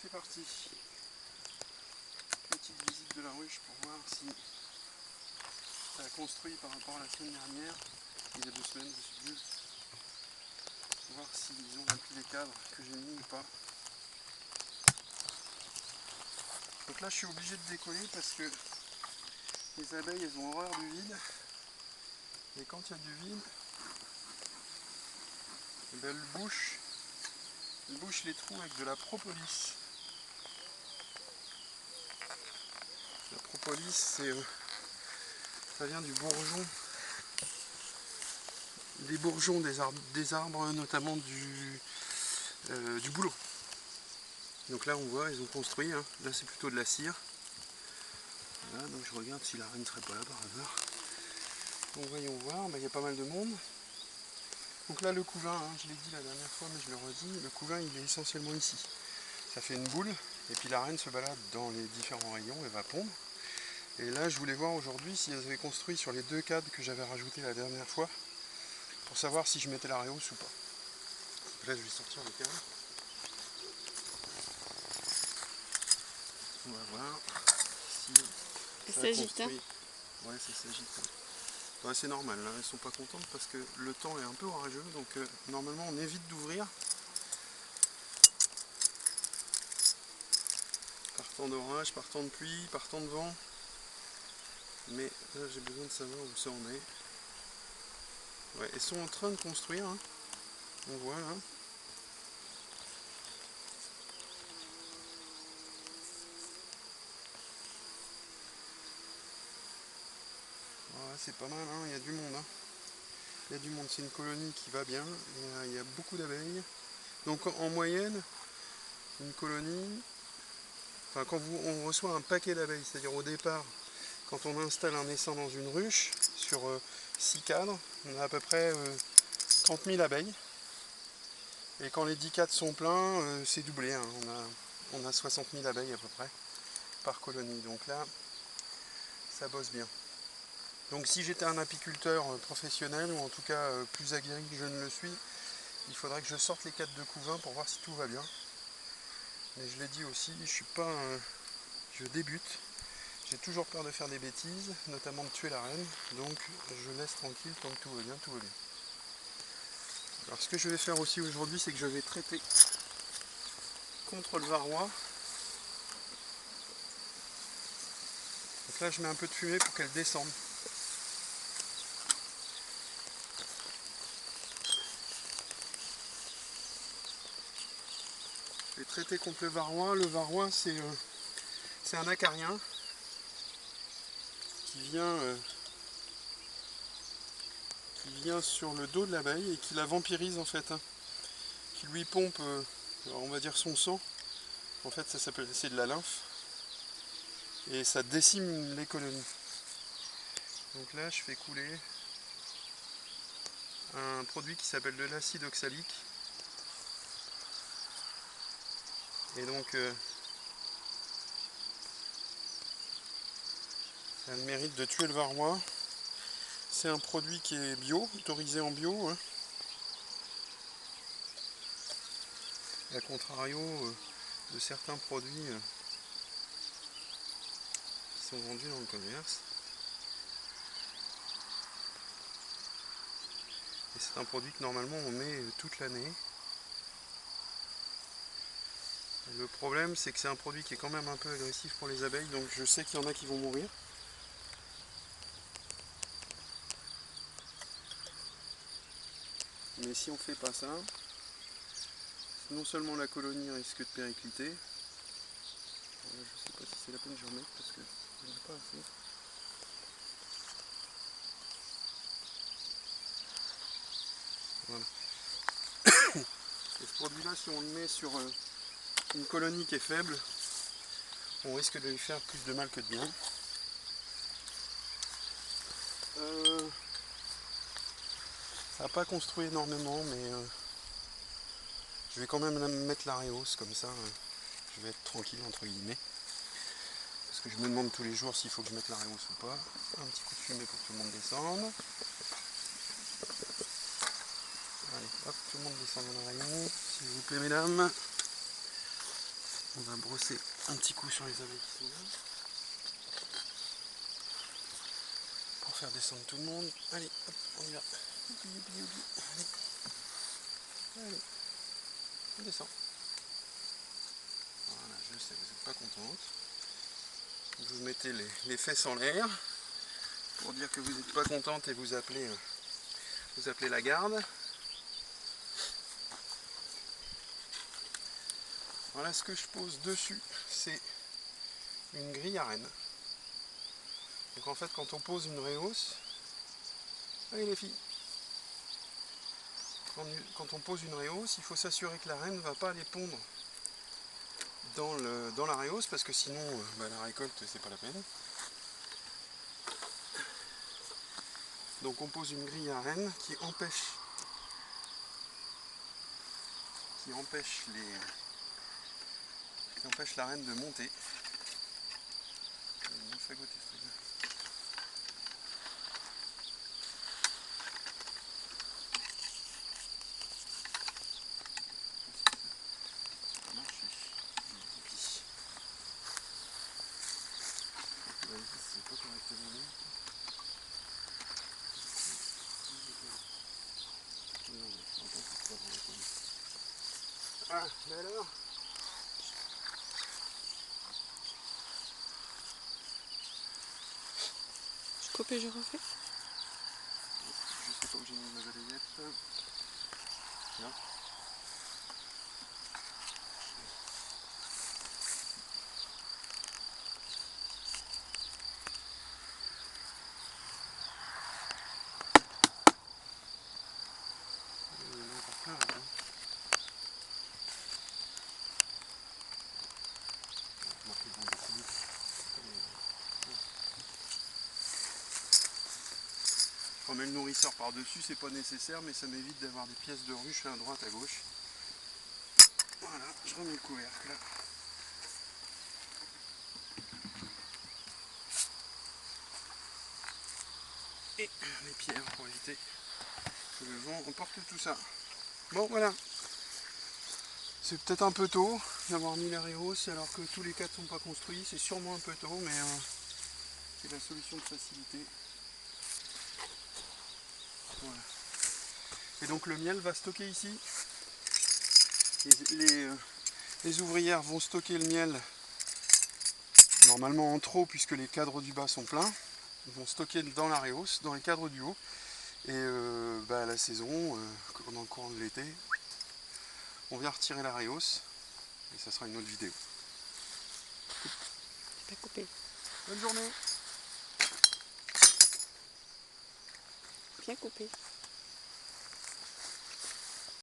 c'est parti. Petite visite de la ruche pour voir si ça a construit par rapport à la semaine dernière, il y a 2 semaines, je sais plus. Voir s'ils ont rempli les cadres que j'ai mis ou pas. Donc là je suis obligé de décoller parce que les abeilles elles ont horreur du vide. Et quand il y a du vide, eh ben, elles bouchent les trous avec de la propolis. La propolis, ça vient du bourgeon, des bourgeons des arbres notamment du bouleau. Donc là on voit, ils ont construit, hein. Là c'est plutôt de la cire. Voilà, donc je regarde si la reine ne serait pas là par hasard. Donc voyons voir, il y a pas mal de monde. Donc là le couvain, hein, je l'ai dit la dernière fois mais je le redis, le couvain il est essentiellement ici. Ça fait une boule et puis la reine se balade dans les différents rayons et va pondre. Et là je voulais voir aujourd'hui si elles avaient construit sur les 2 cadres que j'avais rajouté la dernière fois pour savoir si je mettais la réhausse ou pas. Donc là je vais sortir le cadre. On va voir si ça s'agite. Ouais, ça s'agite. Ouais, c'est normal, là, elles sont pas contentes parce que le temps est un peu orageux, donc normalement on évite d'ouvrir. Partant d'orage, partant de pluie, partant de vent. Mais là j'ai besoin de savoir où ça en est. Ouais, elles sont en train de construire, hein. On voit là. Ouais, c'est pas mal, hein. Il y a du monde, hein. Il y a du monde, c'est une colonie qui va bien, il y a beaucoup d'abeilles. Donc en moyenne, une colonie, enfin quand on reçoit un paquet d'abeilles, c'est-à-dire au départ, quand on installe un essaim dans une ruche, sur 6 cadres, on a à peu près 30 000 abeilles. Et quand les 10 cadres sont pleins, c'est doublé, hein. On a 60 000 abeilles à peu près par colonie. Donc là, ça bosse bien. Donc si j'étais un apiculteur professionnel, ou en tout cas plus aguerri que je ne le suis, il faudrait que je sorte les cadres de couvain pour voir si tout va bien. Mais je l'ai dit aussi, je débute. J'ai toujours peur de faire des bêtises, notamment de tuer la reine. Donc je laisse tranquille, tant que tout va bien, tout va bien. Alors ce que je vais faire aussi aujourd'hui, c'est que je vais traiter contre le varroa. Donc là je mets un peu de fumée pour qu'elle descende. Je vais traiter contre le varroa. Le varroa c'est un acarien qui vient sur le dos de l'abeille et qui la vampirise en fait, hein. Qui lui pompe, on va dire son sang. En fait c'est de la lymphe. Et ça décime les colonies. Donc là je fais couler un produit qui s'appelle de l'acide oxalique. Et donc ça a le mérite de tuer le varroa. C'est un produit qui est bio, autorisé en bio, hein. À contrario de certains produits qui sont vendus dans le commerce. Et c'est un produit que normalement on met toute l'année. Le problème c'est que c'est un produit qui est quand même un peu agressif pour les abeilles, donc je sais qu'il y en a qui vont mourir. Mais si on ne fait pas ça, non seulement la colonie risque de péricliter. Je ne sais pas si c'est la peine que je remette parce que je n'en ai pas assez. Voilà. Et ce produit-là, si on le met sur une colonie qui est faible, on risque de lui faire plus de mal que de bien. Ça n'a pas construit énormément, mais je vais quand même mettre la réhausse, comme ça je vais être tranquille entre guillemets. Parce que je me demande tous les jours s'il faut que je mette la réhausse ou pas. Un petit coup de fumée pour que tout le monde descende. Allez, hop, tout le monde descend dans le rayon, s'il vous plaît mesdames. On va brosser un petit coup sur les abeilles qui sont là. Pour faire descendre tout le monde. Allez, hop, on y va. Youpi, youpi, youpi. Allez. Allez. On descend. Voilà, je sais, vous n'êtes pas contente. Vous mettez les fesses en l'air pour dire que vous n'êtes pas contente et vous appelez la garde. Voilà, ce que je pose dessus, c'est une grille à rennes. Donc en fait, quand on pose une réhausse, allez les filles, quand on pose une réhausse, il faut s'assurer que la reine ne va pas aller pondre dans la réhausse, parce que sinon la récolte c'est pas la peine. Donc on pose une grille à rennes qui empêche la reine de monter. On fait goûter ce truc-là. C'est pas correctement mis. Non, je pense que c'est pas correctement mis. Ah, mais alors Je coupe et je refais. Je sais pas où j'ai mis ma balayette. Là. Il y en a encore plein là-dedans. Je remets le nourrisseur par-dessus, c'est pas nécessaire, mais ça m'évite d'avoir des pièces de ruche à droite, à gauche. Voilà, je remets le couvercle là. Et les pierres pour éviter que le vent emporte tout ça. Bon, voilà. C'est peut-être un peu tôt d'avoir mis la réhausse alors que tous les 4 sont pas construits. C'est sûrement un peu tôt, mais c'est la solution de facilité. Voilà. Et donc le miel va stocker ici. Les ouvrières vont stocker le miel normalement en trop puisque les cadres du bas sont pleins. Ils vont stocker dans la réhausse, dans les cadres du haut. Et à la saison, dans le courant de l'été, on vient retirer la réhausse. Et ça sera une autre vidéo. J'ai pas coupé. Bonne journée. Bien coupé.